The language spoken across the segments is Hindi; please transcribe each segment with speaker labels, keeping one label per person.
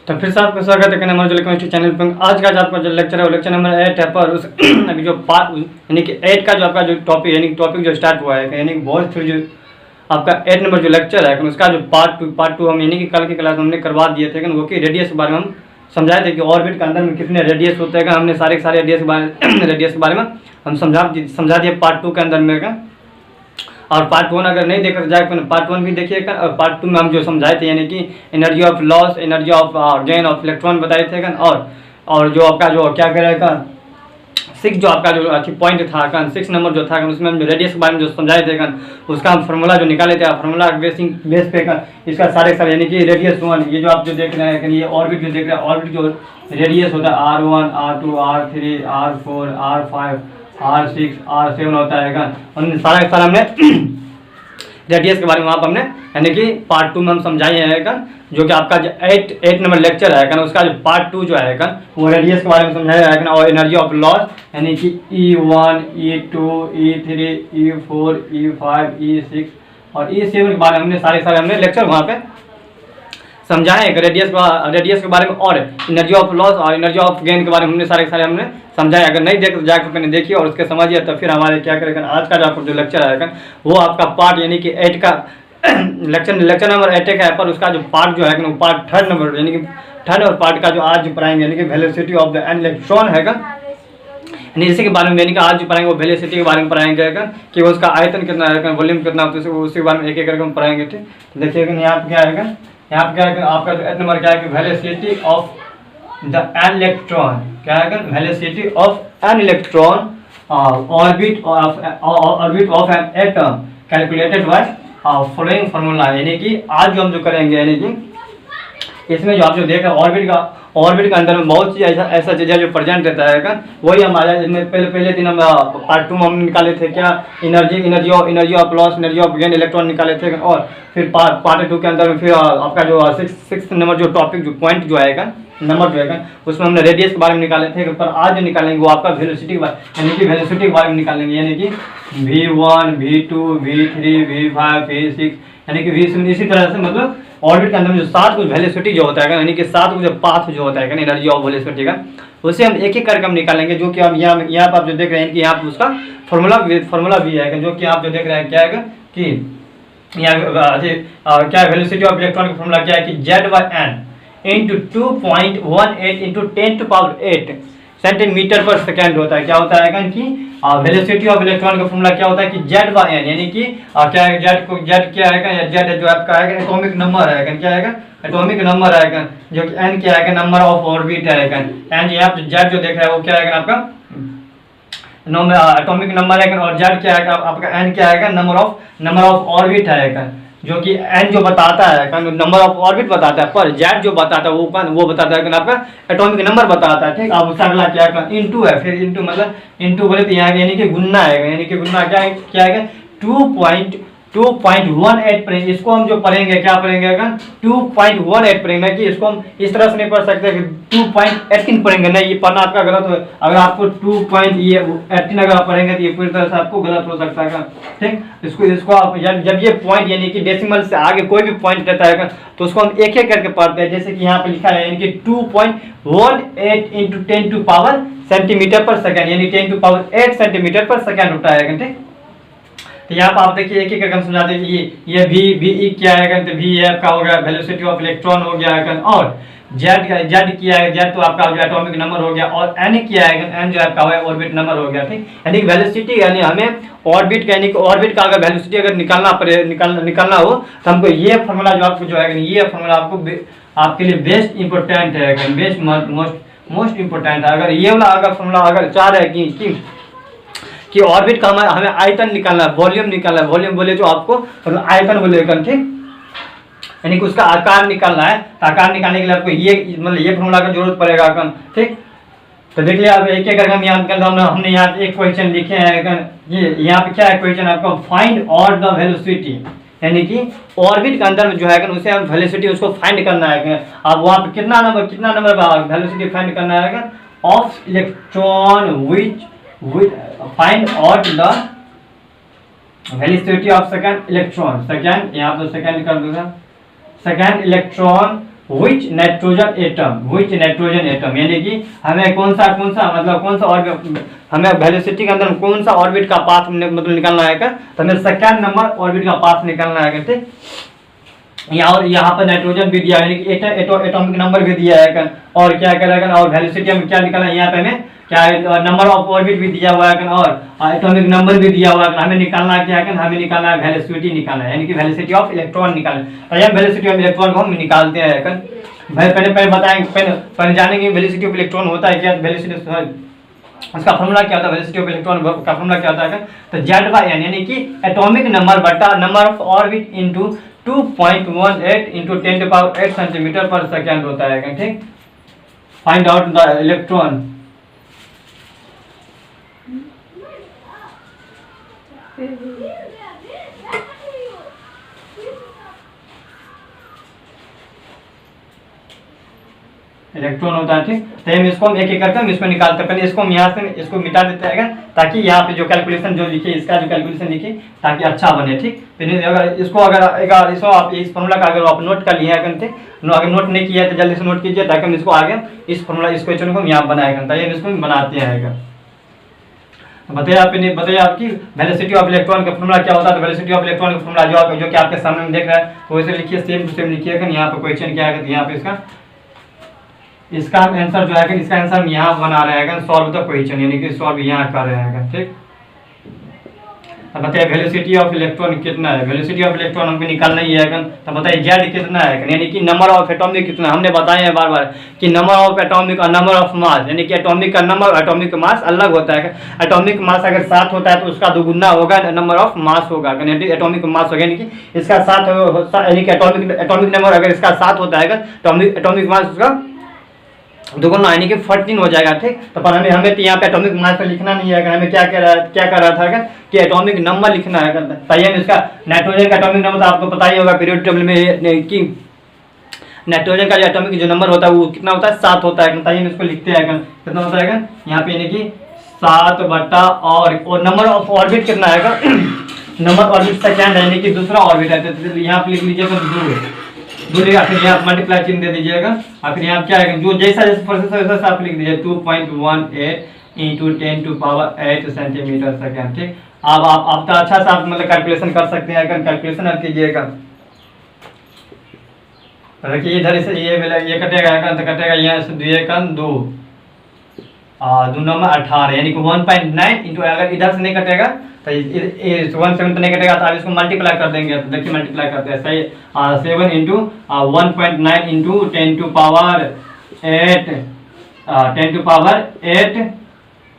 Speaker 1: तो फिर से आपका स्वागत है हमारे जो केमिस्ट्री चैनल पर। आज का जो आपका जो लेक्चर है वो लेक्चर नंबर 8 है। पर उस अभी जो पार्ट यानी कि 8 का जो आपका जो टॉपिक यानी टॉपिक जो स्टार्ट हुआ है यानी बहुत फिर जो आपका 8 नंबर जो लेक्चर है उसका जो पार्ट टू हम यानी कि कल की क्लास में हमने करवा दिए थे वो कि रेडियस के बारे में हम समझाए थे कि ऑर्बिट के अंदर में कितने रेडियस होते हैं। हमने सारे रेडियस के बारे में हम समझा दिए पार्ट 2 के अंदर में का। और पार्ट 1 अगर नहीं देखा जाए तो पार्ट 1 भी देखिएगा। और पार्ट 2 में हम जो समझाए थे यानी कि energy of loss, energy of gain of electron बताए थे। और जो आपका जो क्या करेगा 6 जो आपका जो पॉइंट था 6 नंबर जो था उसमें हम जो रेडियस के बारे में जो समझाए थे उसका हम फार्मूला जो निकाले थे फार्मूला बेस पे इसका सारे यानी कि रेडियस 1 ये जो आप जो देख रहे हैं ये ऑर्बिट जो देख रहे हैं ऑर्बिट जो रेडियस होता है R1, R2, R3, R4, R5, R6, R7 होता है हमने सारा हमने रेडियस के बारे में वहाँ पर हमने यानी कि पार्ट 2 में हम समझाए हैं जो कि आपका जो 8 नंबर लेक्चर है उसका जो पार्ट 2 जो है वो रेडियस के बारे में समझाया है और एनर्जी ऑफ लॉस यानी कि E1, E2, E3, E4, E5, E6 और E7 के बारे में हमने सारे हमने लेक्चर वहाँ पे समझाए हैं रेडियस के बारे में। और एनर्जी ऑफ लॉस और एनर्जी ऑफ गेन के बारे में हमने सारे हमने समझाया। अगर नहीं देख तो जाकर मैंने देखिए और उसके समझिए तो फिर हमारे क्या करेगा आज का जो लेक्चर आएगा वो आपका पार्ट यानी कि 8 का लेक्चर नंबर 8 का है। पर उसका जो पार्ट जो है वो पार्ट 3 नंबर यानी कि 3 और पार्ट का जो आज जो पढ़ाएंगे यानी कि velocity of the an electron है यानी इसी के बारे में यानी कि आज जो पढ़ाएंगे वो वेलोसिटी के बारे में पढ़ाएंगे कि उसका आयतन कितना है, वॉल्यूम कितना होता है, उसी के बारे में एक करके हम पढ़ाएंगे। ठीक देखिएगा यहाँ पे क्या आएगा, यहाँ पे क्या है आपका जो 8 नंबर क्या है कि velocity of the an electron क्या है velocity of an electron orbit of an atom calculated by following formula. यानी कि आज जो हम जो करेंगे यानी कि इसमें जो आप जो देख रहे हैं ऑर्बिट के अंदर में बहुत चीज़ ऐसा चीज़ है जो प्रेजेंट रहता है वही हम आज पहले दिन हम पार्ट 2 में हम निकाले थे क्या energy of loss, energy of gain electron निकाले थे। और फिर पार्ट 2 के अंदर में फिर आपका जो 6 नंबर जो टॉपिक जो पॉइंट जो आएगा नंबर जो है उसमें हमने रेडियस के बारे में निकाले थे। पर आज जो निकालेंगे वो आपका वेलोसिटी के बारे यानी कि वेलोसिटी के बारे में निकालेंगे यानी कि V1, V2, V3, V5, V6 यानी कि V7 इसी तरह से मतलब ऑर्बिट के अंदर में जो 7 कुछ वेलोसिटी जो होता है यानी कि 7 कुछ पाथ जो होता है एनर्जी ऑफ वेलोसिटी का उसे हम एक करके हम निकालेंगे। जो कि हम यहाँ पर आप जो देख रहे हैं कि यहाँ पर उसका फॉर्मूला भी है जो कि आप जो देख रहे हैं क्या है कि यहाँ क्या वेलोसिटी ऑफ इलेक्ट्रॉन का फॉर्मूला क्या है कि Z/n इंटू 2.18 इंटू 10⁸ सेंटीमीटर पर सेकेंड होता है। क्या होता है कि वेलोसिटी ऑफ इलेक्ट्रॉन का फॉर्मूला क्या होता है कि Z/n यानी कि क्या है Z क्या है Z जो आपका है एटॉमिक नंबर है क्या है एटॉमिक नंबर है जो कि n क्या है नंबर ऑफ ऑर्बिट है एंड यहाँ पे Z जो देख रहा है वो क्या है आपका एटॉमिक नंबर है और Z क्या है आपका n क्या है नंबर ऑफ ऑर्बिट है जो कि n जो बताता है नंबर ऑफ ऑर्बिट बताता है। पर Z जो बताता है वो बताता है आपका एटॉमिक नंबर बताता है। ठीक अब उसका अगला क्या है इनटू है। फिर इनटू मतलब इनटू बोले तो यहाँ यानी कि गुन्ना है यानी कि गुन्ना क्या है 2.18 पढ़ेंगे। इसको हम जो पढ़ेंगे क्या पढ़ेंगे 2.18 पढ़ेंगे कि इसको हम इस तरह से नहीं पढ़ सकते कि 2.18 पढ़ेंगे नहीं, ये पढ़ना आपका गलत हो। अगर आपको 2.18 अगर आप पढ़ेंगे तो ये पूरी तरह से आपको गलत हो सकता है। ठीक इसको आप जब ये पॉइंट यानी कि डेसिमल से आगे कोई भी पॉइंट रहता है तो उसको हम एक करके पढ़ते हैं। जैसे कि यहाँ पे लिखा है यानी कि 2.18 इंटू 10⁸ सेंटीमीटर पर सेकेंड यानी 10⁸ सेंटीमीटर पर सेकेंड होता है। ठीक तो यहाँ पर आप देखिए एक करके हम समझाते हैं कि ये VE क्या है तो VF का हो गया वेलोसिटी ऑफ इलेक्ट्रॉन हो गया और Z किया है Z तो आपका जो एटॉमिक नंबर हो गया और N किया है N जो आपका ऑर्बिट नंबर हो गया। ठीक यानी वेलोसिटी यानी हमें ऑर्बिट का अगर वेलोसिटी अगर निकालना हो तो हमको ये फार्मूला जो आपको जो है ये फार्मूला आपको आपके लिए बेस्ट इंपॉर्टेंट है बेस्ट मोस्ट इंपॉर्टेंट है। अगर ये वाला अगर फार्मूला अगर चाह रहे हैं कि ऑर्बिट का हमें आयतन निकालना है, वॉल्यूम निकालना है, वॉल्यूम बोले जो आपको मतलब आयतन बोलेगा। ठीक यानी कि उसका आकार निकालना है तो आकार निकालने के लिए आपको ये मतलब ये फॉर्मूला का जरूरत पड़ेगा। ठीक तो देख लिया आप एक करके हम यहाँ हमने यहाँ एक क्वेश्चन लिखे हैं ये यहाँ पे क्या है क्वेश्चन आपको फाइंड आउट द वेलोसिटी यानी कि ऑर्बिट के अंदर में जो है उसे हम वेलोसिटी उसको फाइंड करना है। अब वहाँ पे कितना नंबर वेलोसिटी फाइंड करना है of electron which find out the velocity of second electron। Second यहाँ पर सेकेंड कर दूंगा second electron which nitrogen atom, यानी कि हमें कौन सा मतलब कौन सा ऑर्बिट, हमें वेलोसिटी के अंदर कौन सा ऑर्बिट का पाथ मतलब निकालना है क्या, तो हमें सेकंड नंबर ऑर्बिट का पाथ निकालना है। ठीक, यहाँ पर नाइट्रोजन भी दिया है, यानी कि एटॉमिक नंबर भी दिया है, और क्या करेगा, और वेलोसिटी हमें क्या निकालना है, यहाँ पे हमें क्या नंबर ऑफ ऑर्बिट भी दिया हुआ है, और एटॉमिक नंबर भी दिया हुआ है। हमें निकालना क्या है, हमें निकालना है वेलोसिटी निकालना है, यानी कि वेलोसिटी ऑफ इलेक्ट्रॉन निकालना है। तो यह वेलोसिटी ऑफ इलेक्ट्रॉन को हम निकालते हैं। भाई पहले बताएंगे, पहले जानेंगे वेलोसिटी ऑफ इलेक्ट्रॉन होता है क्या, वेलोसिटी उसका फॉर्मूला क्या होता है, वेलोसिटी ऑफ इलेक्ट्रॉन का फॉर्मूला क्या होता है, तो Z/n, यानी कि एटॉमिक नंबर बटा number of orbit into 2.18 into 10⁸ centimetre पर सेकेंड होता है। ठीक, find out the electron. Electron होता है। ठीक, तो हम इसको एक एक करके हम इसको निकालते हैं। पहले इसको हम यहाँ से इसको मिटा देते हैं, ताकि यहाँ पे जो कैलकुलेशन जो लिखे, इसका जो कैलकुलेशन लिखे, ताकि अच्छा बने। ठीक, फिर अगर इसको इसको आप इस फॉर्मूला का अगर आप नोट कर लिए हैं, अगर नोट नहीं किया है तो जल्दी से नोट कीजिए, ताकि हम इसको आगे इस फॉर्मूला इस क्वेश्चन को हम यहाँ बनाएगा, ताकि हम इसको बनाते हैं। बताइए आपकी वेलोसिटी ऑफ इलेक्ट्रॉन का फॉर्मूला क्या होता है। तो वेलोसिटी ऑफ इलेक्ट्रॉन का फॉर्मूला जो कि आपके सामने में देख रहा है, तो वैसे लिखिए, सेम टू सेम लिखिएगा। यहाँ पे क्वेश्चन क्या है, यहाँ पे इसका आंसर जो है, इसका आंसर हम यहाँ बना रहे हैं, सॉल्व द क्वेश्चन, यानी कि सॉल्व यहाँ कर रहे हैं। ठीक, अब बताइए वेलोसिटी ऑफ इलेक्ट्रॉन कितना है। वेलोसिटी ऑफ इलेक्ट्रॉन हमको निकालना ही है। तो बताइए जेड कितना है, यानी कि नंबर ऑफ एटॉमिक कितना। हमने बताया है बार बार कि नंबर ऑफ एटॉमिक और नंबर ऑफ मास, यानी कि एटॉमिक का नंबर, एटॉमिक मास अलग होता है। एटॉमिक मास अगर 7 होता है तो उसका दोगुना होगा नंबर ऑफ मास होगा, एटॉमिक मास होगा, यानी कि इसका 7, यानी कि एटॉमिक नंबर अगर इसका 7 होता है तो एटॉमिक मास उसका दोगुना, यानी कि 14 हो जाएगा। ठीक, तो पर हमें तो यहाँ पे एटॉमिक मास तो लिखना नहीं है, हमें क्या कर रहा था कि एटॉमिक नंबर लिखना है। ताकि हम इसका नाइट्रोजन का एटॉमिक नंबर तो आपको पता ही होगा पीरियोडिक टेबल में, कि नाइट्रोजन का जो एटॉमिक जो नंबर होता है वो कितना होता है, 7 होता है। ताकि हम इसको लिखते हैं, कितना होता है यहाँ पे, यानी कि 7 बटा और नंबर ऑफ ऑर्बिट कितना है, नंबर ऑर्बिट सेकेंड, यानी कि दूसरा ऑर्बिट है। तो यहाँ पे लिख लीजिएगा 2 लेगा, फिर यहाँ मल्टीप्लाई चिन्ह दे दीजिएगा, और फिर यहाँ क्या है, जो जैसा प्रोसेस है वैसा आप लिख दीजिए 2.18 इंटू 10⁸ सेंटीमीटर सेकेंड। ठीक, अब आप तो अच्छा सा मतलब कैलकुलेशन कर सकते हैं, अगर कैलकुलेशन आप कीजिएगा। देखिए इधर से ये कटेगा, तो कटेगा यहाँ से 2 नंबर 18, यानी कि 1.9 इंटू, अगर इधर से नहीं कटेगा तो 1.7 तो नहीं कटेगा, तो आप इसको मल्टीप्लाई कर देंगे। तो देखिए मल्टीप्लाई करते हैं, सही 7 इंटू 1.9 इंटू 10⁸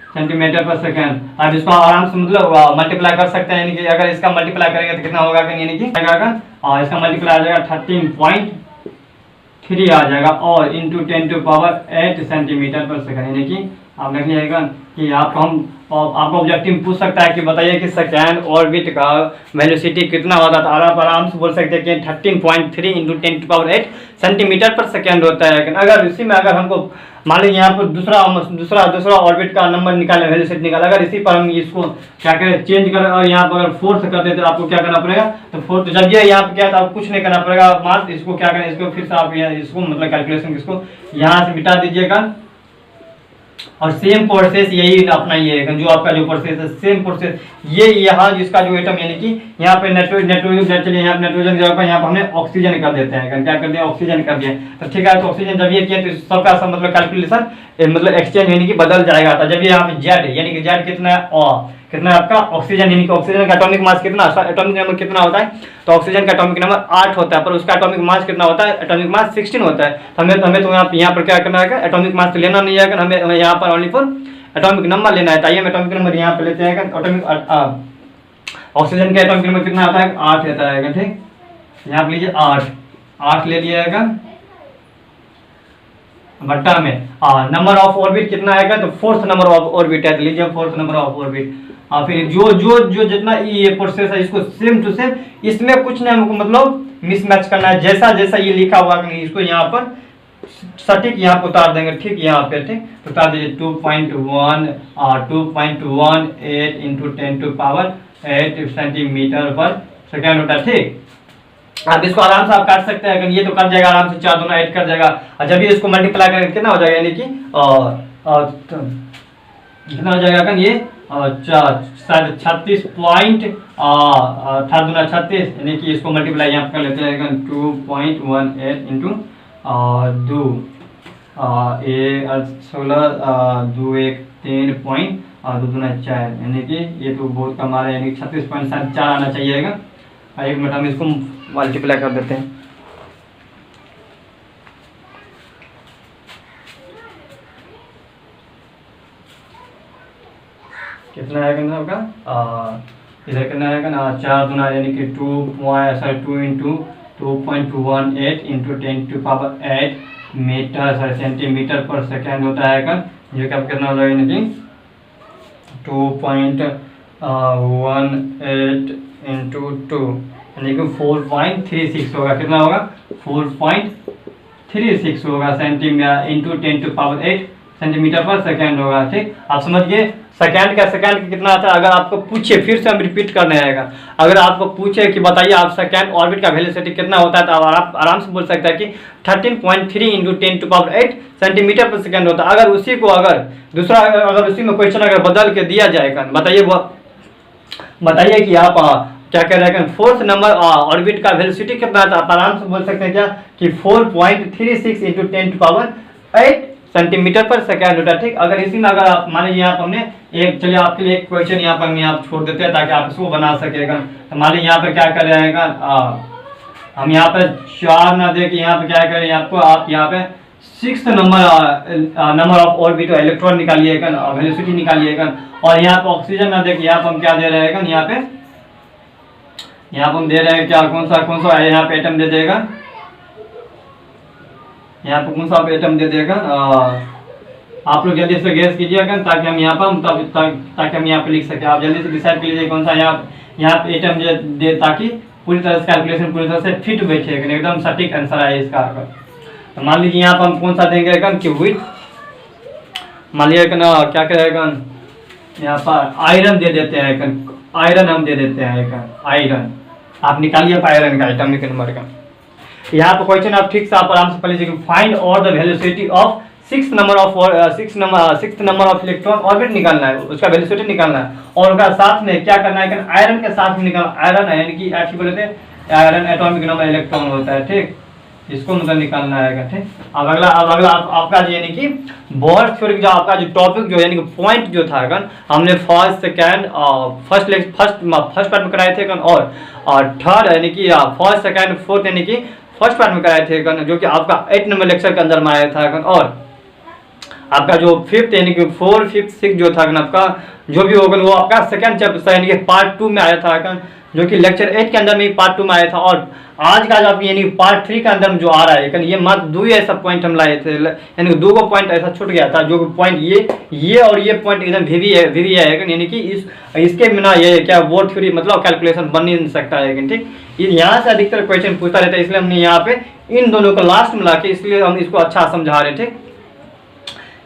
Speaker 1: सेंटीमीटर पर सेकेंड। आप इसको आराम से मतलब मल्टीप्लाई कर सकते हैं, यानी कि अगर इसका मल्टीप्लाई करेंगे तो कितना होगा, यानी कि इसका मल्टीप्लाई आ जाएगा 13.3 आ जाएगा, और इंटू 10⁸ सेंटीमीटर पर सेकेंड। यानी कि आप देख लीजिएगा कि आपको ऑब्जेक्टिव पूछ सकता है कि बताइए कि सेकेंड ऑर्बिट का वेलोसिटी कितना होता है, तो आप आराम से बोल सकते हैं कि 13.3 इंटू 10⁸ सेंटीमीटर पर सेकेंड होता है। लेकिन अगर इसी में अगर हमको मान लीजिए यहाँ पर दूसरा ऑर्बिट का नंबर निकाले, वेलोसिटी निकाले, अगर इसी पर हम इसको क्या करें, चेंज करें और यहाँ पर अगर फोर्थ कर देते तो आपको क्या करना पड़ेगा, तो फोर्थ जब ये यहाँ पर क्या है तो आपको कुछ नहीं करना पड़ेगा, मास इसको क्या करें, इसको फिर से आप इसको मतलब कैलकुलेशन इसको यहाँ से मिटा दीजिएगा, और सेम प्रोसेस यही अपनाइएगा, जो आपका जो प्रोसेस है सेम प्रोसेस ये यहाँ जिसका जो एटम, यानी कि यहाँ पे नाइट्रोजन, चलिए यहाँ नाइट्रोजन की जगह पर यहाँ पर हमने ऑक्सीजन कर देते हैं, क्या कर दिया, ऑक्सीजन कर दिया। तो ठीक है, तो ऑक्सीजन जब ये किया तो सबका सब मतलब कैलकुलेशन मतलब एक्सचेंज यानी कि बदल जाएगा। तो जब ये यहाँ पे जेड, यानी कि जेड कितना है, कितना है आपका ऑक्सीजन, यानी कि ऑक्सीजन का एटॉमिक मास कितना, एटॉमिक नंबर कितना होता है, तो ऑक्सीजन का एटॉमिक नंबर 8 होता है, पर उसका एटॉमिक मास कितना होता है, एटॉमिक मास 16 होता है। तो हमें तो यहाँ पर क्या करना है, एटॉमिक मास तो लेना नहीं है, हमें यहाँ पर ओनली फॉर एटॉमिक नंबर लेना है। ताइए हम एटॉमिक नंबर यहाँ पे लेते हैं, एटॉमिक ऑक्सीजन का एटॉमिक नंबर कितना आता है, 8 रहता है। ठीक, यहाँ पे लीजिए 8 ले लिएगा, बट्टा में नंबर ऑफ ऑर्बिट कितना आएगा, तो फोर्थ नंबर ऑफ ऑर्बिट है, तो लीजिए फोर्थ नंबर ऑफ ऑर्बिट। फिर जो जितना ये प्रोसेस है इसको सेम टू सेम, इसमें कुछ नहीं हमको मतलब मिसमैच करना है, जैसा जैसा ये लिखा हुआ है इसको यहाँ पर सटीक यहाँ पर उतार देंगे। ठीक, यहाँ पे ठीक तो उतार दीजिए 2.18 इंटू 10⁸ सेंटीमीटर पर सेकेंड होता है। ठीक, आप इसको आराम से आप काट सकते हैं, ये तो कट जाएगा आराम से, 4 दूना 8 कट जाएगा। और जब भी इसको मल्टीप्लाई करेंगे कितना हो जाएगा, यानी कि कितना हो जाएगा ये 36 पॉइंट 8 दूना 36, यानी कि इसको मल्टीप्लाई यहाँ कर लेते हैं 2.18 इंटू 2 16 2 1 3 पॉइंट 2 दूना 4, यानी कि ये तो बहुत कम आ रहा है, यानी 36.4 आना चाहिएगा। एक मिनट हम इसको मल्टीप्लाई कर देते हैं। कितना आएगा ना आपका, इधर कितना आएगा ना 4 दूना, यानी कि 2 इंटू 2.18 इंटू 10⁸ मीटर सेंटीमीटर पर सेकेंड होता है, ये कब कितना हो जाएगा, यानी कि 2.18 इंटू 2, यानी कि 4.36 होगा। कितना होगा, 4.36 होगा सेंटीमीटर इंटू 10⁸ सेंटीमीटर पर सेकेंड होगा। ठीक, आप समझिए सेकेंड का कितना आता है। अगर आपको पूछे, फिर से हम रिपीट करने आएगा, अगर आपको पूछे कि बताइए आप सेकेंड ऑर्बिट का वेलोसिटी कितना होता है, तो आप आराम से बोल सकते हैं कि 13.3 इंटू 10⁸ सेंटीमीटर पर सेकेंड होता है। अगर उसी को अगर दूसरा अगर उसी में क्वेश्चन अगर बदल के दिया जाएगा, बताइए कि आप क्या कह रहे हैं, फोर्थ नंबर ऑर्बिट का वेलोसिटी कितना था, आप आराम से बोल सकते हैं क्या कि 4.36 इंटू 10⁸ सेंटीमीटर पर सेकेंड होता है। ठीक, अगर इसी में अगर आप मान लीजिए यहाँ पर हमने एक, चलिए आपके लिए एक क्वेश्चन यहाँ पर हम यहाँ छोड़ देते हैं ताकि आप इसको बना सकेगा। तो मान लीजिए यहाँ पर क्या कर रहे हैं, हम यहाँ पर 4 ना दे के यहाँ पर क्या करें, आपको आप यहाँ पे 6th number of orbit electron निकालिएगा, वेलोसिटी निकालिएगा। और यहाँ पे ऑक्सीजन ना दे के यहाँ पर हम क्या दे रहे हैं, यहाँ पे हम दे रहे हैं क्या, कौन सा यहाँ पे एटम दे देगा, यहाँ पे कौन सा एटम दे देगा, आप लोग जल्दी से गैस कीजिएगा ताकि हम यहाँ पर ताकि हम यहाँ पे लिख सके। आप जल्दी से डिसाइड कीजिए कौन सा यहाँ पे एटम दे, ताकि पूरी तरह से कैलकुलेशन पूरी तरह से फिट बैठेगा, एकदम सटीक आंसर आए इसका। तो मान लीजिए यहाँ पर हम कौन सा देंगे कि विथ, मान लीजिए ना क्या करेगा, यहाँ पर आयरन दे देते हैं, आयरन हम दे देते हैं, आयरन आप निकालिए आयरन का एटॉमिक नंबर का। यहाँ पर क्वेश्चन आप ठीक से आप आराम से पढ़ लीजिए, फाइंड और the velocity of 6th number of electron orbit निकालना है, उसका वेलोसिटी निकालना है। और उसका साथ में क्या करना है, आयरन के साथ में निकालना, आयरन है यानी कि ऐसे बोलते हैं आयरन एटॉमिक नंबर इलेक्ट्रॉन होता है। ठीक, इसको मतलब निकालना है। ठीक, अब अगला आपका यानी कि बोहर थ्योरी जो आपका जो टॉपिक जो यानी कि पॉइंट जो था हमने फर्स्ट सेकेंड फर्स्ट पार्ट में कराए थे और थर्ड यानी कि फर्स्ट सेकेंड फोर्थ यानी कि फर्स्ट पार्ट में कराए थे, जो कि आपका 8 नंबर लेक्चर के अंदर में आया था। और आपका जो 5th यानी कि 4, 5th, 6 जो था आपका जो भी होगा वो आपका सेकंड चैप्टर यानी कि पार्ट 2 में आया था, जो कि लेक्चर 8 के अंदर में पार्ट 2 में आया था। और आज का जो यानी पार्ट 3 के अंदर में जो आ रहा है, ये मात्र 2 ऐसा पॉइंट हम लाए थे, यानी 2 को पॉइंट ऐसा छूट गया था, जो पॉइंट ये और ये पॉइंट एकदम वीवी है, यानी कि इसके बिना ये क्या बोर्ड थ्योरी मतलब कैलकुलेशन बन नहीं सकता है। ठीक, यहाँ से अधिकतर क्वेश्चन पूछता रहता है, इसलिए हमने यहाँ पे इन दोनों को लास्ट में ला के इसलिए हम इसको अच्छा समझा रहे थे।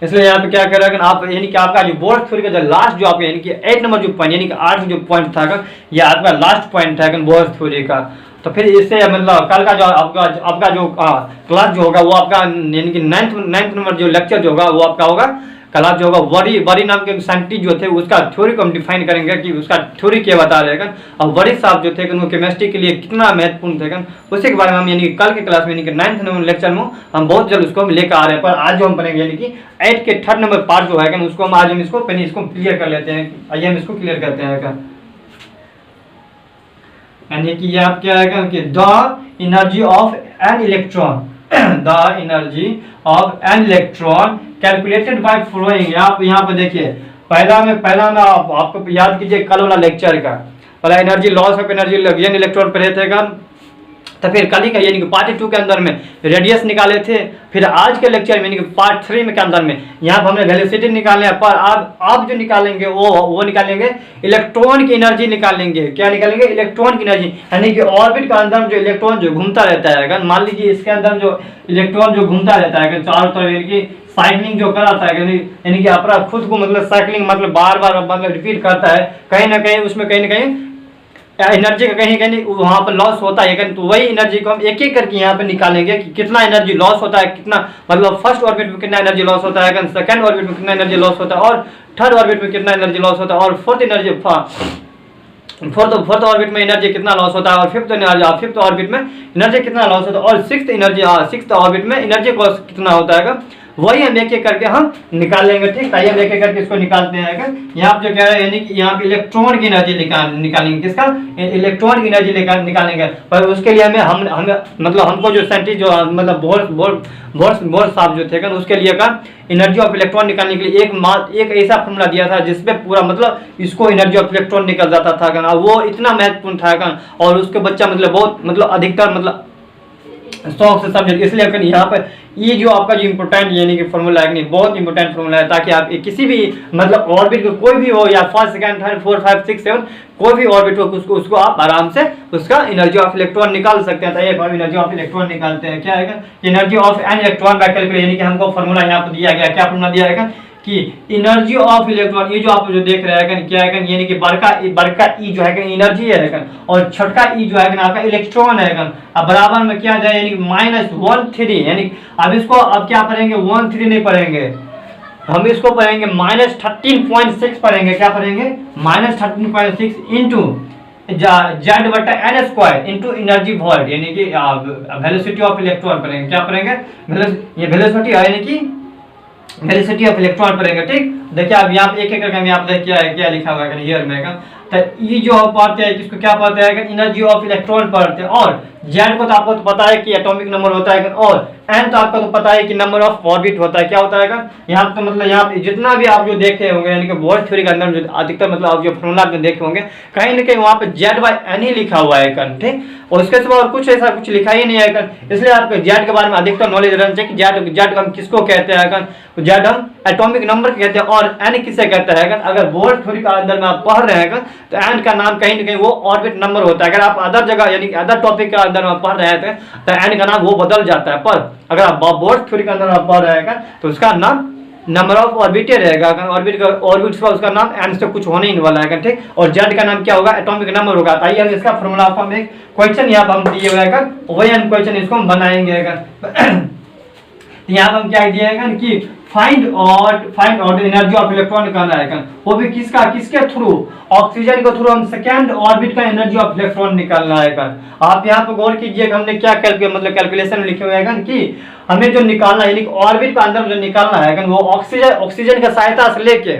Speaker 1: इसलिए यहाँ पे क्या कर रहे हैं आप, यानी कि आपका जो बोर्ड थ्योरी का जो लास्ट जो आपका यानी कि 8 नंबर जो पॉइंट यानी कि 8 जो पॉइंट था ये आपका लास्ट पॉइंट था बोर्ड थ्योरी का। तो फिर इससे मतलब कल का जो आपका जो क्लास जो होगा वो आपका यानी कि 9th नंबर जो लेक्चर जो होगा वो आपका होगा क्लास जो होगा वरी नाम के साइंटिस्ट जो थे उसका थ्योरी को हम डिफाइन करेंगे कि उसका थ्योरी क्या बता रहे हैं, और वरी साहब जो थे वो केमिस्ट्री के लिए कितना महत्वपूर्ण थे उसी के बारे में हम यानी कि कल के क्लास में यानी कि 9th नंबर लेक्चर में हम बहुत जल्द उसको हम लेकर आ रहे हैं। पर आज जो हम पढ़ेंगे यानी कि 8 के 3rd नंबर पार्ट जो है उसको हम आज हम इसको पहले इसको क्लियर कर लेते हैं। आइए हम इसको क्लियर करते हैं। यानी कि आप क्या है कि the energy of an electron the energy of an electron calculated by following. आप यहाँ पे देखिए पहला में आपको याद कीजिए कल वाला लेक्चर का पहला energy loss of energy gain electron पढ़े थे तो फिर कल ही का यानी कि पार्ट 2 के अंदर में रेडियस निकाले थे। फिर आज के लेक्चर में यानी कि पार्ट 3 में के अंदर में यहाँ पर हमने वेलोसिटी निकाले हैं। पर आप जो निकालेंगे वो निकालेंगे इलेक्ट्रॉन की एनर्जी निकालेंगे। क्या निकालेंगे? इलेक्ट्रॉन की एनर्जी, यानी कि ऑर्बिट के अंदर जो इलेक्ट्रॉन जो घूमता रहता है, अगर मान लीजिए इसके अंदर जो इलेक्ट्रॉन जो घूमता रहता है चारों तरफ यानी कि साइकिलिंग जो कराता है यानी कि अपना खुद को मतलब साइकिलिंग मतलब बार बार मतलब रिपीट करता है, कहीं ना कहीं उसमें कहीं ना कहीं एनर्जी का कहीं कहीं वहाँ पर लॉस होता है, तो वही एनर्जी को हम एक एक करके यहाँ पे निकालेंगे कि कितना एनर्जी लॉस होता है, कितना मतलब फर्स्ट ऑर्बिट में कितना एनर्जी लॉस होता है, सेकंड ऑर्बिट में कितना एनर्जी लॉस होता है, और थर्ड ऑर्बिट में कितना एनर्जी लॉस होता है, और फोर्थ ऑर्बिट में एनर्जी कितना लॉस होता है, और फिफ्थ ऑर्बिट में एनर्जी कितना लॉस होता है, और सिक्स्थ ऑर्बिट में एनर्जी कॉस्ट कितना होता है। वही हम एक एक करके हम निकाल लेंगे। ठीक, आइए हम एक एक करके इसको निकालते हैं। यहाँ पे जो कह रहे हैं यानी कि यहाँ पे इलेक्ट्रॉन की एनर्जी निकालेंगे, किसका, इलेक्ट्रॉन की एनर्जी निकालेंगे। पर उसके लिए हमें मतलब हमको जो साइंटिस्ट जो मतलब बोर साहब जो थे उसके लिए का एनर्जी ऑफ इलेक्ट्रॉन निकालने के लिए एक ऐसा फॉर्मूला दिया था जिसपे पूरा मतलब इसको एनर्जी ऑफ इलेक्ट्रॉन निकल जाता था। वो इतना महत्वपूर्ण था और उसके बच्चा मतलब बहुत मतलब अधिकतर मतलब शौक से समझे, इसलिए यहाँ पर ये जो आपका जो इम्पोर्टेंट यानी कि फॉर्मूला है नहीं, बहुत इंपॉर्टेंट फॉर्मूला है, ताकि आप किसी भी मतलब ऑर्बिट को कोई भी हो या फर्स्ट सेकंड थर्ड फोर्थ 5 6 7 कोई भी ऑर्बिट हो उसको आप आराम से उसका एनर्जी ऑफ इलेक्ट्रॉन निकाल सकते हैं। तो ये एनर्जी ऑफ इलेक्ट्रॉन निकालते हैं। क्या है energy of an electron by calculate, यानी कि हमको फॉर्मूला यहाँ पर दिया गया, क्या फॉर्मूला दिया है कि एनर्जी ऑफ इलेक्ट्रॉन, ये जो आप जो देख रहे हैं क्या है यानी कि बड़का ई जो है एनर्जी है और छोटका ई जो है आपका इलेक्ट्रॉन है। अब बराबर में क्या जाए यानी -13, यानी अब इसको अब क्या पढ़ेंगे 13 नहीं पढ़ेंगे, हम इसको पढ़ेंगे -13.6 पढ़ेंगे। क्या पढ़ेंगे -13.6 into Z/n² into energy volt, यानी कि वेलोसिटी ऑफ इलेक्ट्रॉन पढ़ेंगे। क्या पढ़ेंगे, ये वेलोसिटी है यानी कि वेलोसिटी ऑफ इलेक्ट्रॉन पढ़ेंगे। ठीक, देखिए अब यहाँ पे एक एक करके हम यहाँ पे क्या लिखा हुआ है हियर में तो ये जो हम पढ़ते हैं किसको क्या पढ़ते हैं एनर्जी ऑफ इलेक्ट्रॉन पढ़ते हैं। और जेड को तो आपको तो पता है कि एटॉमिक नंबर होता है, और एन तो आपको तो पता है कि नंबर ऑफ ऑर्बिट होता है। क्या होता है यहाँ पे तो मतलब यहाँ पे जितना भी आप जो देखे होंगे यानी कि बोर थ्योरी के अंदर जो अधिकतर मतलब आप जो फॉर्मूला में देखे होंगे कहीं ना कहीं वहाँ पे Z/n ही लिखा हुआ है। ठीक, और उसके सिवा और कुछ ऐसा कुछ लिखा ही नहीं है। इसलिए आपको जेड के बारे में अधिकतर नॉलेज रहना चाहिए कि जेड हम किसको कहते हैं, जेड हम एटॉमिक नंबर कहते हैं, और एन किसे कहते हैं। अगर बोर थ्योरी का अंदर में आप पढ़ रहे हैं तो एन का नाम कहीं ना कहीं वो ऑर्बिट नंबर होता है। अगर आप अदर जगह यानी अदर टॉपिक के अंदर में पढ़ रहे थे तो एन का नाम वो बदल जाता है, पर अगर आप बोर थ्योरी के अंदर आप पढ़ रहे हैं तो उसका नाम नंबर ऑफ ऑर्बिट रहेगा। ऑर्बिट का उसका नाम एन से कुछ होने ही वाला है। ठीक, और जेड का नाम क्या होगा, एटॉमिक नंबर होगा। आइए हम इसका फॉर्मूला आपको हम एक क्वेश्चन यहाँ पर हम दिए हुए हैं, वही हम क्वेश्चन इसको हम बनाएंगे। यहाँ पर हम क्या दिया कि find out energy of electron करना है, वो भी किसके थ्रू, ऑक्सीजन के थ्रू हम सेकेंड ऑर्बिट का एनर्जी ऑफ इलेक्ट्रॉन निकालना है। आप यहाँ पे गौर कीजिएगा हमने क्या कैलकुलेशन में लिखे हुए हैं कि हमें जो निकालना है ऑर्बिट का अंदर जो निकालना है वो ऑक्सीजन की सहायता से लेके,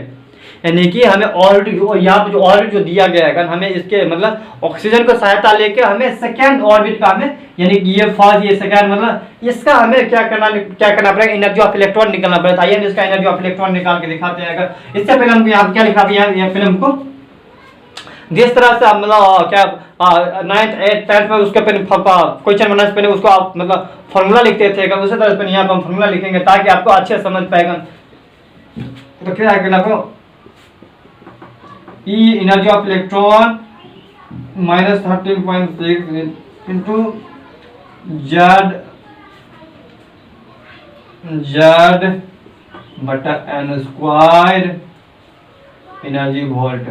Speaker 1: यानी कि हमें ऑर्बिट यहाँ पे जो ऑर्बिट जो दिया गया है हमें इसके मतलब ऑक्सीजन को सहायता लेके हमें सेकेंड ऑर्बिट का हमें यानी कि ये फर्स्ट ये सेकेंड मतलब इसका हमें क्या करना पड़ेगा, एनर्जी ऑफ इलेक्ट्रॉन निकालना पड़ेगा। आइए हम इसका एनर्जी ऑफ इलेक्ट्रॉन निकाल के दिखाते हैं। इससे पहले हमको यहाँ क्या लिखा है फिल्म को जिस तरह से मतलब क्या 9th 8th 10th में उसके क्वेश्चन बनाने से पहले उसको आप मतलब फॉर्मूला लिखते थे, उसी तरह से यहाँ पर हम फॉर्मूला लिखेंगे ताकि आपको अच्छे समझ पाएगा। तो क्या है E energy of electron -13.6 into Z/n² energy volt.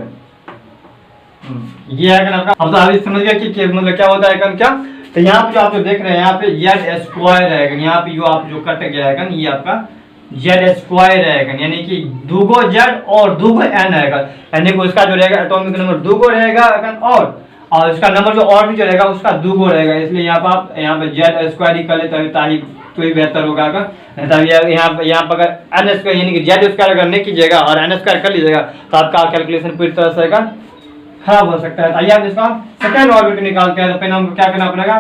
Speaker 1: ये है आपका। अब तो आप समझ गया कि मतलब क्या होता है क्या। तो यहाँ पे जो आप जो देख रहे हैं यहाँ पे Z² है, यहाँ पे जो आप जो कट गया है ये आपका Z² रहेगा, यानी कि 2 Z और 2 N रहेगा, यानी कि उसका जो रहेगा एटॉमिक नंबर 2 रहेगा और उसका नंबर जो और भी जो रहेगा उसका 2 रहेगा। इसलिए यहाँ पर आप यहाँ पे Z² ही कर लेते ताकि तो ही बेहतर होगा। यहाँ पर अगर N² यानी कि Z² अगर नहीं कीजिएगा और N² कर लीजिएगा तो आपका कैलकुलेशन पूरी तरह से खराब हो सकता है। आइए आप इसका सेकेंड ऑर्बिट निकालते हैं। तो पहले हमको क्या करना पड़ेगा,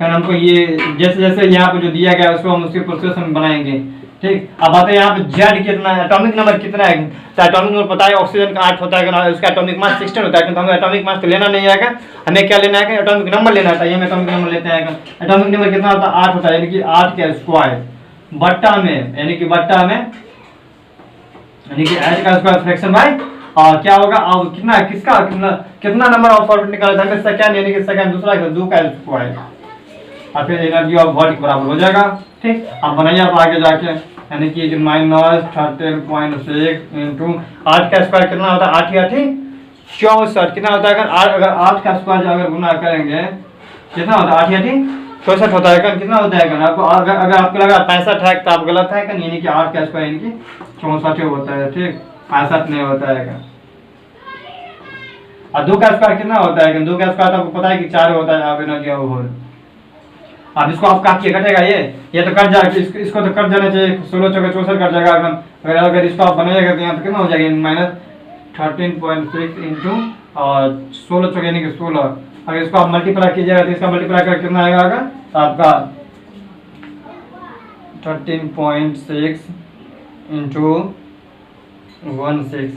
Speaker 1: पहले हमको ये जैसे यहाँ पे जो दिया गया उसको हम उसके प्रोसेस में बनाएंगे। ठीक, अब आते हैं यहाँ पे जेड कितना है, एटॉमिक नंबर कितना है। तो एटॉमिक नंबर पता है ऑक्सीजन का 8 होता है, उसका एटॉमिक मास 16 होता है, क्योंकि हमें एटॉमिक मास तो लेना नहीं है, हमें क्या लेना है एटॉमिक नंबर लेना है। हम एटॉमिक नंबर लेते हैं। एटॉमिक नंबर कितना होता है 8 होता है, यानी कि 8 का स्क्वायर बट्टा में यानी कि h का स्क्वायर फ्रैक्शन बाय क्या होगा अब कितना नंबर ऑफ ऑर्बिट निकाला था सेकंड, यानी कि सेकंड दूसरा 2 का स्क्वायर और फिर एनर्जी ऑफ वोल्ट के बराबर हो जाएगा। ठीक, अब बनाइए आप आगे जाके, यानी कि -13.6 इंटू 8 का स्क्वायर कितना होता है 8 × 8 64 कितना होता है अगर 8 का स्क्वायर अगर गुना करेंगे कितना होता है, 8 या 64 होता है। कितना होता है आपको, अगर आपको लगा 65 है तो आप गलत है, यानी कि 8 का स्क्वायर यानी कि 64 होता है, ठीक, 65 नहीं होता है। और 2 का स्क्वायर कितना होता है, 2 का स्क्वायर तो आपको पता है कि 4 होता है। आप एनर्जी ऑफ होल, अब इसको आप काटिए, कटेगा ये तो कट जाएगा, इसको तो कट जाना चाहिए, 16 चौके 64 कट जाएगा। अगर इसको आप बनाइएगा तो यहाँ पे कितना हो जाएगा, -13.6 इंटू और 16 चौके यानी कि 16। अगर इसको आप मल्टीप्लाई कीजिएगा तो इसका मल्टीप्लाई करके कितना आएगा, तो आपका 13.6 इंटू 16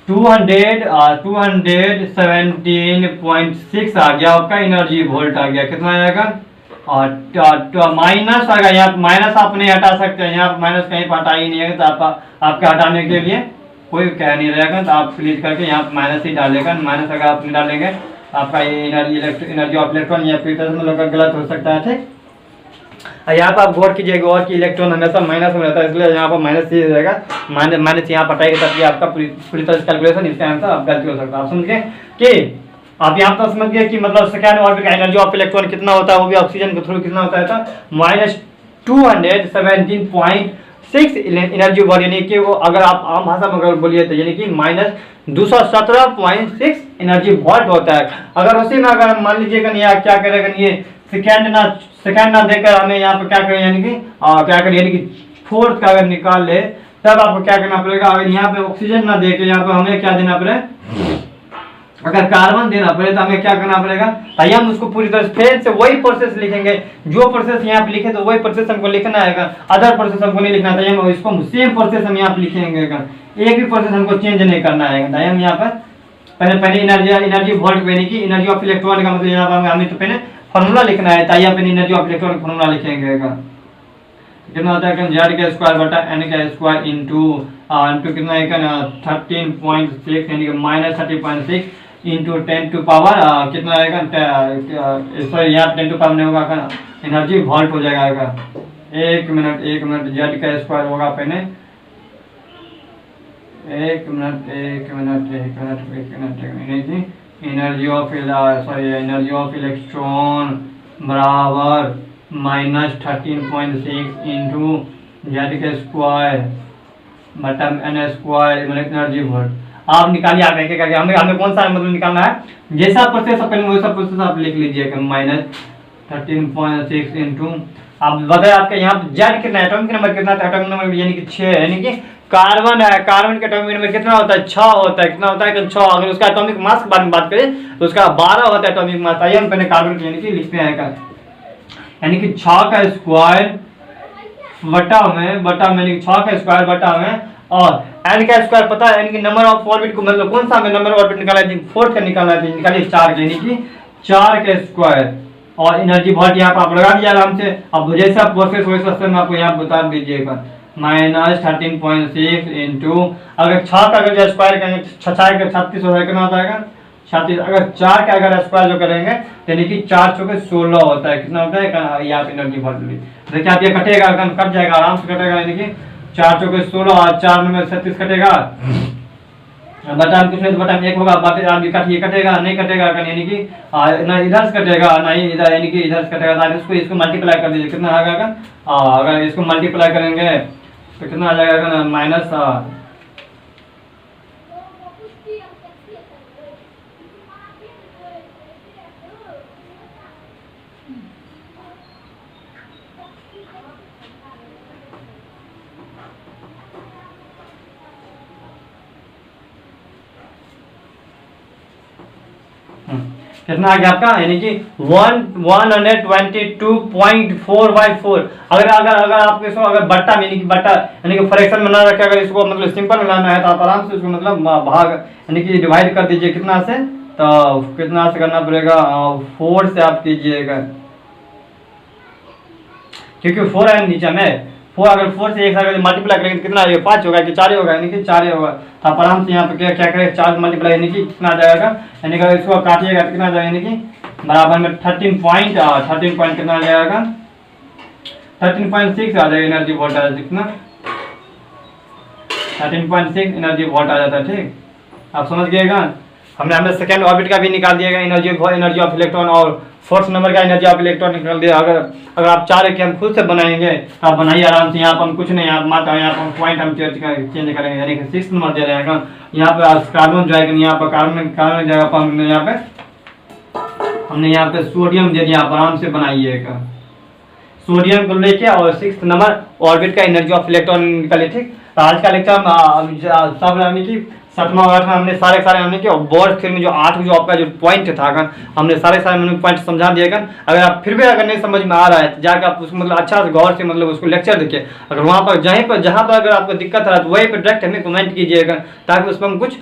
Speaker 1: 217.6 आ गया आपका एनर्जी वोल्ट आ गया। कितना आएगा, और माइनस आएगा, यहाँ माइनस आप नहीं हटा सकते हैं, यहाँ माइनस कहीं पर हटा ही नहीं है, तो आपके हटाने के लिए कोई कह नहीं रहेगा, तो आप प्लीज करके यहाँ माइनस ही डालेगा। माइनस अगर आप नहीं डालेंगे आपका ये एनर्जी ऑफ इलेक्ट्रॉन या फिर गलत हो सकता है, ठीक। यहाँ पर आप गौर कीजिएगा और कि इलेक्ट्रॉन हमेशा माइनस में रहता है, इसलिए यहाँ पर माइनस ही रहेगा। माइनस यहाँ पटाएगा तब आपका पूरी तरह से कैलकुलेशन, इसके आंसर आप गलती हो सकता है। आप समझ गए कि आप यहाँ पर समझ गए कि मतलब सेकेंड ऑर्बिट का एनर्जी ऑफ इलेक्ट्रॉन कितना होता है, वो भी ऑक्सीजन के थ्रू कितना होता है, -217.6 एनर्जी वॉट, यानी कि वो अगर आप आम भाषा में अगर बोलिए तो यानी कि -217.6 एनर्जी वॉट होता है। अगर उसी में अगर मान लीजिएगा यहाँ क्या करेगा, ये सेकेंड ना देकर हमें यहाँ पर क्या करें, यानी कि क्या करें, यानी कि फोर्थ का अगर निकाल ले तब आपको क्या करना पड़ेगा। अगर यहाँ पे ऑक्सीजन ना देके यहाँ पे हमें क्या देना पड़े, अगर कार्बन देना पड़े तो हमें क्या करना पड़ेगा, ताकि हम उसको पूरी तरह से फिर से वही प्रोसेस लिखेंगे, जो प्रोसेस यहाँ पे लिखे तो वही प्रोसेस हमको लिखना है, अदर प्रोसेस हमको नहीं लिखना चाहिए, हम इसको सेम प्रोसेस हम यहाँ पे लिखेंगे, एक भी प्रोसेस हमको चेंज नहीं करना है। हम यहाँ पर पहले एनर्जी वोल्ट यानी कि एनर्जी ऑफ इलेक्ट्रॉन का मतलब यहाँ पर हमें तो पहले फॉर्मूला लिखना है, ताकि अपन एनर्जी ऑफ इलेक्ट्रॉन का फॉर्मूला लिखेंगे। कितना होता है, जेड का स्क्वायर बटा एन का स्क्वायर इंटू कितना है 13.6 यानी कि -30.6 इंटू 10 टू पावर कितना आएगा, सॉरी यहाँ 10 टू पावर नहीं होगा, एनर्जी वोल्ट हो जाएगा। एक मिनट जेड का स्क्वायर होगा पहले, एक मिनट एनर्जी ऑफ इलेक्ट्रॉन बराबर -13.6 इंटू जेड का स्क्वायर बटा एन स्क्वायर एनर्जी वोल्ट। आप निकालिए, आप एक करके हमें कौन सा मतलब निकालना है, जैसा प्रोसेस अपन वैसा प्रोसेस आप लिख लीजिएगा। -13.6 इंटू आप बताए आपके यहाँ जेड कितना एटॉमिक नंबर कितना था, एटॉमिक नंबर यानी कि 6 यानी कि कार्बन है, कार्बन का एटॉमिक नंबर कितना होता है, 6 होता है। कितना होता है, 6। अगर उसका एटॉमिक मास के बारे में बात करें तो उसका 12 होता है एटॉमिक मास। आइए हम पहले कार्बन यानी कि लिखते हैं, यानी कि 6 का स्क्वायर बटा में 6 का स्क्वायर बटा में और एन का स्क्वायर पता है, यानी कि नंबर ऑफ ऑर्बिट को मतलब कौन सा हमें नंबर ऑफ ऑर्बिट निकालना है, फोर्थ का निकालना है, निकालिए 4 यानी कि 4 का स्क्वायर और एनर्जी वोल्ट यहाँ पर आप लगा दिया आराम से। अब जैसा प्रोसेस वैसा मैं आपको यहाँ बता दीजिएगा, -13.6 इंटू अगर 6 का अगर जो स्क्वायर करेंगे 6 का 36 हो जाएगा, कितना होता है 36। अगर 4 का अगर स्क्वायर जो करेंगे यानी कि 4 चौके 16 होता है। कितना होता है, यहाँ पे एनर्जी वोल्ट देखिए आप, ये कटेगा कट जाएगा, आराम से कटेगा, यानी कि 4 चौके 16 और 4 में 36 कटेगा, बटा कुछ नहीं तो बटा 1 होगा, बाकी आप काटिए, कटेगा नहीं कटेगा, यानी कि ना इधर से कटेगा ना ही इधर, यानी कि इधर से कटेगा। इसको मल्टीप्लाई कर दीजिए, कितना आ जाएगा, अगर इसको मल्टीप्लाई करेंगे तो कितना आ जाएगा माइनस कितना आ गया आपका, यानी कि 122.4/4। अगर आप इसको अगर बट्टा यानी कि फ्रैक्शन में ना रखे, अगर इसको मतलब सिंपल में लाना है तो आप आराम से इसको मतलब भाग यानी कि डिवाइड कर दीजिए। कितना से, तो कितना से करना पड़ेगा, 4 से आप कीजिएगा, क्योंकि 4 है नीचे में 4, अगर 4 से एक साथ मल्टीप्लाई करेंगे तो कितना आएगा, 5 होगा कि 4 होगा, यानी कि 4 होगा। तो आप आराम से यहाँ पे क्या करें, 4 मल्टीप्लाई यानी कि कितना आ जाएगा, यानी कि इसको काटिएगा तो कितना आ जाएगा, यानी कि बराबर में 13 पॉइंट कितना आ जाएगा, 13.6 आ जाएगा एनर्जी वोल्ट आ जाएगा, कितना 13.6 एनर्जी वोल्ट आ जाता है, ठीक। आप समझ गएगा। हमने सेकेंड ऑर्बिट का भी निकाल दिएगा, एनर्जी ऑफ इलेक्ट्रॉन, और फोर्थ नंबर का एनर्जी ऑफ इलेक्ट्रॉन निकाल दिया। अगर आप चाह रहे कि हम खुद से बनाएंगे तो आप बनाइए आराम से। यहाँ पर हम कुछ नहीं, आप मात्र यहाँ पर पॉइंट हम चेंज करेंगे, यानी कि 6 नंबर दे रहेगा। यहाँ पे कार्बन जाएगा, यहाँ पर कार्बन जाएगा, पर हमने यहाँ पे सोडियम दे दिया। आप आराम से बनाइएगा सोडियम को लेके, और 6 नंबर ऑर्बिट का एनर्जी ऑफ इलेक्ट्रॉन निकालिए। ठीक, तो आज का लेक्चर सब यानी कि 7वां और 8वां हमने सारे हमने कि बोर थ्योरी में जो 8 जो आपका जो पॉइंट था हमने सारे पॉइंट समझा दिए। अगर आप फिर भी अगर नहीं समझ में आ रहा है तो जाकर आप उसको मतलब अच्छा से गौर से मतलब उसको लेक्चर देखिए। अगर वहाँ पर जहाँ पर अगर आपको दिक्कत आ रहा है तो वहीं पर डायरेक्ट हमें कमेंट कीजिएगा, ताकि उस पर हम कुछ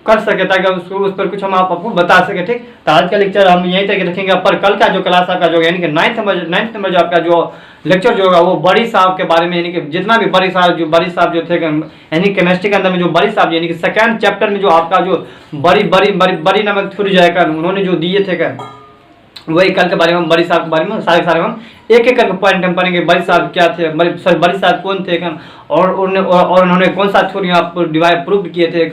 Speaker 1: कर सके, ताकि उस पर कुछ हम आपको बता सके। ठीक, तो आज का लेक्चर हम यहीं तक रखेंगे। पर कल का जो क्लास आपका जो यानी कि 9th नंबर जो आपका जो लेक्चर जो होगा वो बड़ी साहब के बारे में, यानी कि जितना भी बड़ी साहब जो थे यानी केमिस्ट्री के अंदर में जो बड़ी साहब यानी कि सेकेंड चैप्टर में जो आपका जो बड़ी नामक थ्योरी जाएगा उन्होंने जो दिए थे वही कल के बारे में, बड़ी साहब के बारे में सारे हम एक एक करके पॉइंट हम पढ़ेंगे। बड़ी साहब क्या थे, बड़ी साहब कौन थे और उन्होंने कौन सा थ्योरी आपको प्रूव किए थे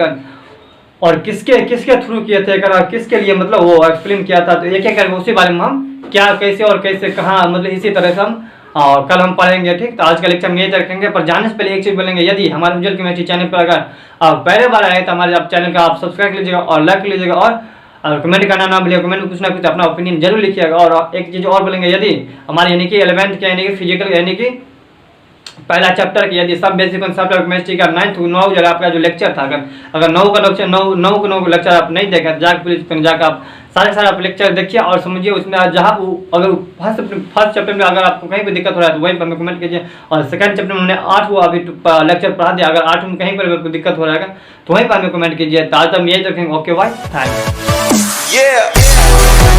Speaker 1: और किसके थ्रू किए थे और किसके लिए मतलब वो एक्सप्लेन किया था। तो एक एक करके उसी बारे में हम क्या कैसे और कैसे कहाँ मतलब इसी तरह से हम और कल हम पढ़ेंगे। ठीक, तो आज का लेक्चर हम यही रखेंगे। पर जाने से पहले एक चीज़ बोलेंगे, यदि हमारे उज्जवल केमिस्ट्री चैनल पर अगर आप पहले बार आए तो हमारे आप चैनल का आप सब्सक्राइब कर लीजिएगा और लाइक कर लीजिएगा, और कमेंट करना ना भूलिएगा। कमेंट में कुछ ना कुछ अपना ओपिनियन जरूर लिखिएगा। और एक चीज़ और बोलेंगे, यदि हमारे यानी कि 11th के यानी कि फिजिकल यानी कि पहला चैप्टर की यदि सब बेसिक कॉन्सेप्ट ऑफ केमिस्ट्री का 9 जो आपका जो लेक्चर था, अगर 9 का लेक्चर आप नहीं देखें जाकर प्लीज जाकर आप सारे आप लेक्चर देखिए और समझिए। उसमें जहाँ अगर फर्स्ट चैप्टर में अगर आपको कहीं पर दिक्कत हो रहा है तो वहीं पर हमें कमेंट कीजिए, और सेकंड चैप्टर में हमने 8 अभी लेक्चर पढ़ा दिया। अगर 8 में कहीं पर दिक्कत हो रहा है तो वहीं पर हमें कमेंट कीजिए। तो आज हम यही रखेंगे। Okay bye, thank you.